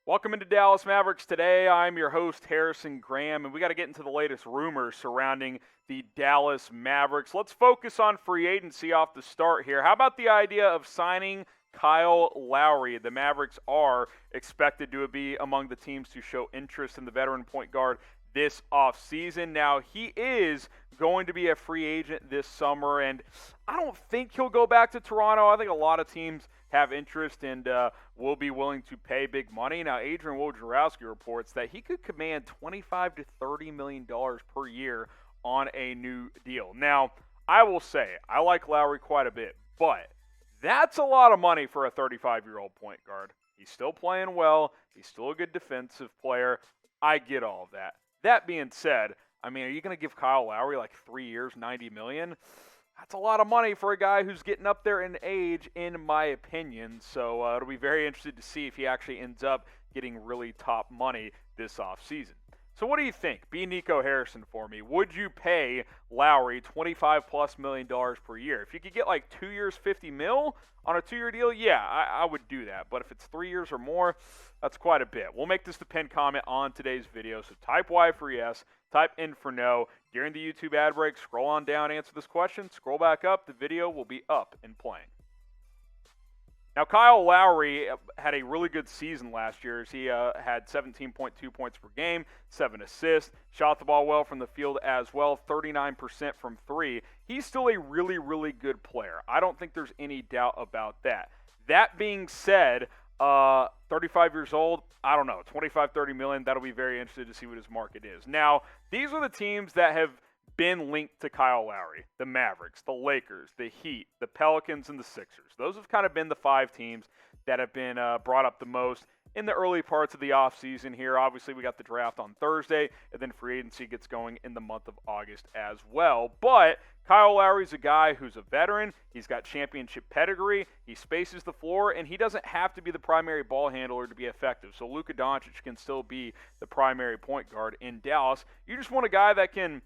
Welcome into Dallas Mavericks today. I'm your host, Harrison Graham, and we got to get into the latest rumors surrounding the Dallas Mavericks. Let's focus on free agency off the start here. How about the idea of signing Kyle Lowry? The Mavericks are expected to be among the teams to show interest in the veteran point guard this offseason. Now, he is going to be a free agent this summer, and I don't think he'll go back to Toronto. I think a lot of teams have interest and will be willing to pay big money. Now, Adrian Wojnarowski reports that he could command $25 to $30 million per year on a new deal. Now, I will say, I like Lowry quite a bit, but that's a lot of money for a 35-year-old point guard. He's still playing well. He's still a good defensive player. I get all of that. That being said, I mean, are you going to give Kyle Lowry like 3 years, $90 million? That's a lot of money for a guy who's getting up there in age, in my opinion. So it'll be very interesting to see if he actually ends up getting really top money this offseason. So what do you think? Be Nico Harrison for me. Would you pay Lowry $25+ million per year? If you could get like 2 years, $50 million on a 2-year deal, yeah, I would do that. But if it's 3 years or more, that's quite a bit. We'll make this the pinned comment on today's video. So type Y for yes, type in for no. During the YouTube ad break, scroll on down, answer this question, scroll back up. The video will be up and playing. Now, Kyle Lowry had a really good season last year as he had 17.2 points per game, 7 assists, shot the ball well from the field as well, 39% from three. He's still a really, really good player. I don't think there's any doubt about that. That being said, 35 years old, I don't know, 25, 30 million, that'll be very interesting to see what his market is. Now, these are the teams that have been linked to Kyle Lowry: the Mavericks, the Lakers, the Heat, the Pelicans, and the Sixers. Those have kind of been the 5 teams that have been brought up the most in the early parts of the offseason here. Obviously, we got the draft on Thursday, and then free agency gets going in the month of August as well. But Kyle Lowry's a guy who's a veteran. He's got championship pedigree. He spaces the floor, and he doesn't have to be the primary ball handler to be effective. So Luka Doncic can still be the primary point guard in Dallas. You just want a guy that can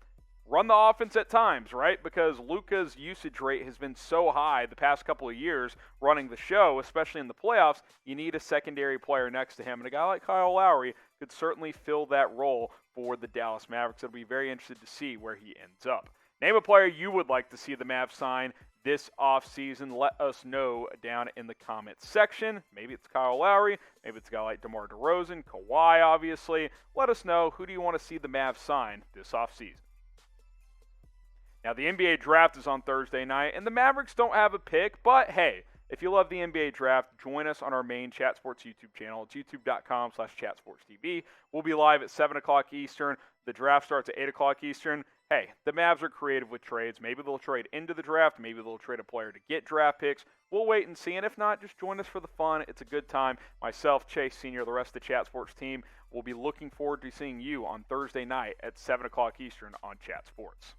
run the offense at times, right? Because Luka's usage rate has been so high the past couple of years running the show, especially in the playoffs. You need a secondary player next to him. And a guy like Kyle Lowry could certainly fill that role for the Dallas Mavericks. I'll be very interested to see where he ends up. Name a player you would like to see the Mavs sign this offseason. Let us know down in the comments section. Maybe it's Kyle Lowry. Maybe it's a guy like DeMar DeRozan, Kawhi, obviously. Let us know, who do you want to see the Mavs sign this offseason? Now, the NBA draft is on Thursday night, and the Mavericks don't have a pick, but hey, if you love the NBA draft, join us on our main Chat Sports YouTube channel. It's youtube.com/chatsportstv. We'll be live at 7 o'clock Eastern. The draft starts at 8 o'clock Eastern. Hey, the Mavs are creative with trades. Maybe they'll trade into the draft. Maybe they'll trade a player to get draft picks. We'll wait and see, and if not, just join us for the fun. It's a good time. Myself, Chase Sr., the rest of the Chat Sports team will be looking forward to seeing you on Thursday night at 7 o'clock Eastern on Chat Sports.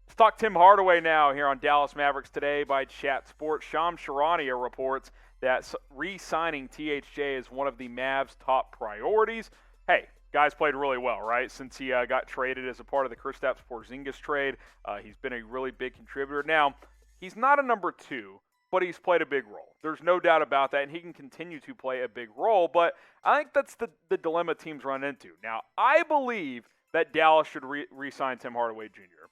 Let's talk Tim Hardaway now here on Dallas Mavericks Today by Chat Sports. Shams Charania reports that re-signing THJ is one of the Mavs' top priorities. Hey, guy's played really well, right? Since he got traded as a part of the Kristaps Porzingis trade, he's been a really big contributor. Now, he's not a number 2, but he's played a big role. There's no doubt about that, and he can continue to play a big role, but I think that's the dilemma teams run into. Now, I believe that Dallas should re-sign Tim Hardaway Jr.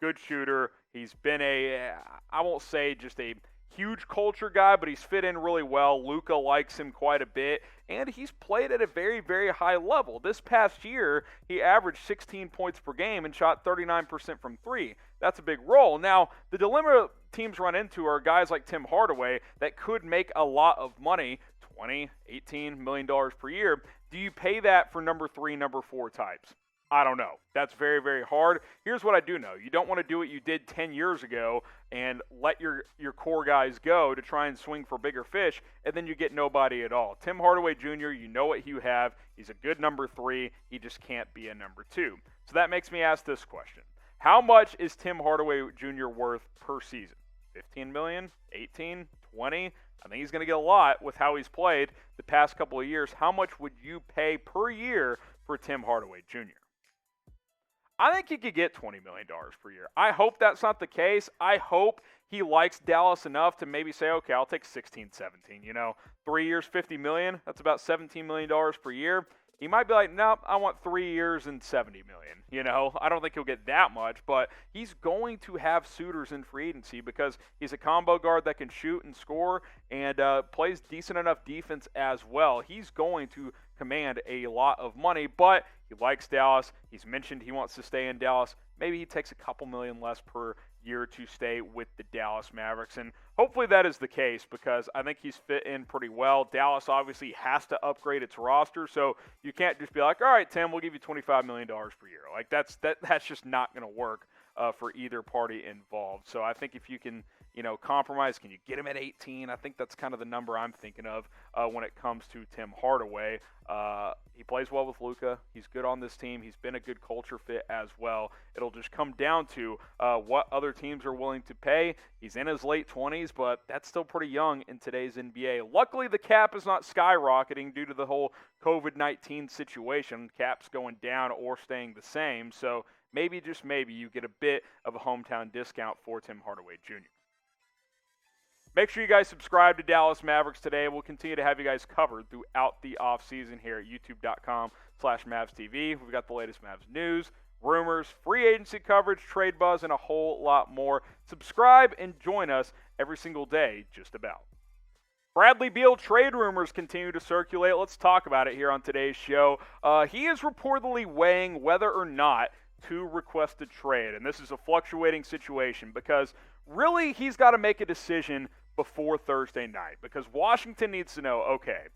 Good shooter. He's been I won't say just a huge culture guy, but he's fit in really well. Luka likes him quite a bit, and he's played at a very, very high level. This past year, he averaged 16 points per game and shot 39% from three. That's a big role. Now, the dilemma teams run into are guys like Tim Hardaway that could make a lot of money, $20, $18 million per year. Do you pay that for number 3, number 4 types? I don't know. That's very, very hard. Here's what I do know. You don't want to do what you did 10 years ago and let your core guys go to try and swing for bigger fish, and then you get nobody at all. Tim Hardaway Jr., you know what you have. He's a good number 3. He just can't be a number 2. So that makes me ask this question. How much is Tim Hardaway Jr. worth per season? 15 million? 18? 20? I think he's going to get a lot with how he's played the past couple of years. How much would you pay per year for Tim Hardaway Jr.? I think he could get $20 million per year. I hope that's not the case. I hope he likes Dallas enough to maybe say, okay, I'll take 16, 17. 3 years, $50 million. That's about $17 million per year. He might be like, nope, I want 3 years and $70 million. I don't think he'll get that much, but he's going to have suitors in free agency because he's a combo guard that can shoot and score and plays decent enough defense as well. He's going to command a lot of money, but he likes Dallas. He's mentioned he wants to stay in Dallas. Maybe he takes a couple million less per year to stay with the Dallas Mavericks, and hopefully that is the case because I think he's fit in pretty well. Dallas obviously has to upgrade its roster, so you can't just be like, all right, Tim, we'll give you $25 million per year. Like that's just not going to work for either party involved. So I think if you can, compromise, can you get him at 18? I think that's kind of the number I'm thinking of when it comes to Tim Hardaway. He plays well with Luka. He's good on this team. He's been a good culture fit as well. It'll just come down to what other teams are willing to pay. He's in his late 20s, but that's still pretty young in today's NBA. Luckily, the cap is not skyrocketing due to the whole COVID-19 situation. Cap's going down or staying the same. So maybe, just maybe, you get a bit of a hometown discount for Tim Hardaway Jr. Make sure you guys subscribe to Dallas Mavericks Today. We'll continue to have you guys covered throughout the offseason here at youtube.com/MavsTV. We've got the latest Mavs news, rumors, free agency coverage, trade buzz, and a whole lot more. Subscribe and join us every single day, just about. Bradley Beal trade rumors continue to circulate. Let's talk about it here on today's show. He is reportedly weighing whether or not to request a trade, and this is a fluctuating situation because really he's got to make a decision before Thursday night because Washington needs to know, okay,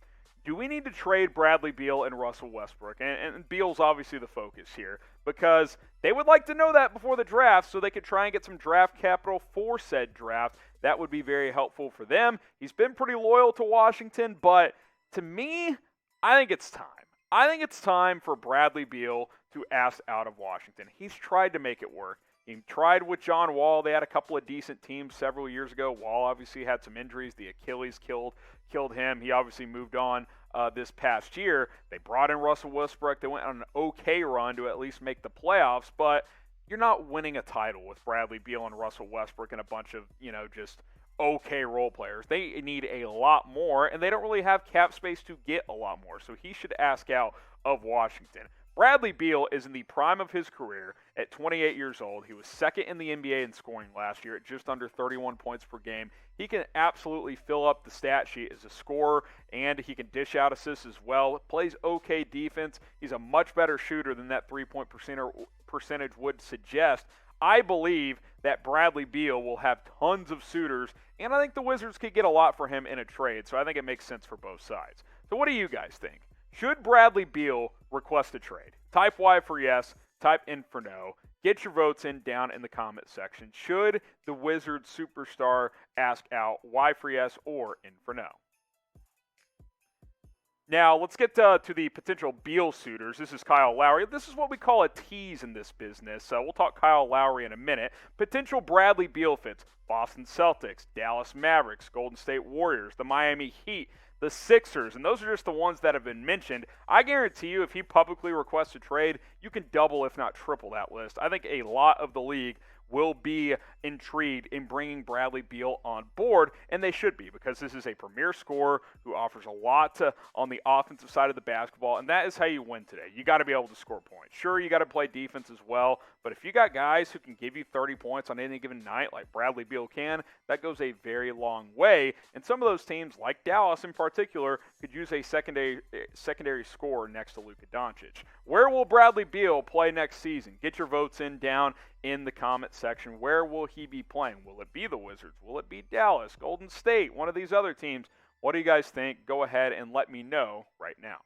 do we need to trade Bradley Beal and Russell Westbrook? And Beal's obviously the focus here because they would like to know that before the draft so they could try and get some draft capital for said draft. That would be very helpful for them. He's been pretty loyal to Washington, but to me, I think it's time. I think it's time for Bradley Beal to ask out of Washington. He's tried to make it work. He tried with John Wall. They had a couple of decent teams several years ago. Wall obviously had some injuries. The Achilles killed him. He obviously moved on this past year. They brought in Russell Westbrook. They went on an okay run to at least make the playoffs, but you're not winning a title with Bradley Beal and Russell Westbrook and a bunch of, just okay role players. They need a lot more, and they don't really have cap space to get a lot more, so he should ask out of Washington. Bradley Beal is in the prime of his career at 28 years old. He was second in the NBA in scoring last year at just under 31 points per game. He can absolutely fill up the stat sheet as a scorer, and he can dish out assists as well. Plays okay defense. He's a much better shooter than that three-point percentage would suggest. I believe that Bradley Beal will have tons of suitors, and I think the Wizards could get a lot for him in a trade, so I think it makes sense for both sides. So what do you guys think? Should Bradley Beal request a trade? Type Y for yes, type N for no. Get your votes in down in the comment section. Should the Wizards superstar ask out? Y for yes or N for no? Now, let's get to the potential Beal suitors. This is Kyle Lowry. This is what we call a tease in this business. We'll talk Kyle Lowry in a minute. Potential Bradley Beal fits: Boston Celtics, Dallas Mavericks, Golden State Warriors, the Miami Heat, the Sixers, and those are just the ones that have been mentioned. I guarantee you if he publicly requests a trade, you can double if not triple that list. I think a lot of the league will be intrigued in bringing Bradley Beal on board, and they should be because this is a premier scorer who offers a lot on the offensive side of the basketball, and that is how you win today. You got to be able to score points. Sure, you got to play defense as well, but if you got guys who can give you 30 points on any given night like Bradley Beal can, that goes a very long way, and some of those teams, like Dallas in particular, could use a secondary scorer next to Luka Doncic. Where will Bradley Beal play next season? Get your votes in down in the comment section. Where will he be playing? Will it be the Wizards? Will it be Dallas, Golden State, one of these other teams? What do you guys think? Go ahead and let me know right now.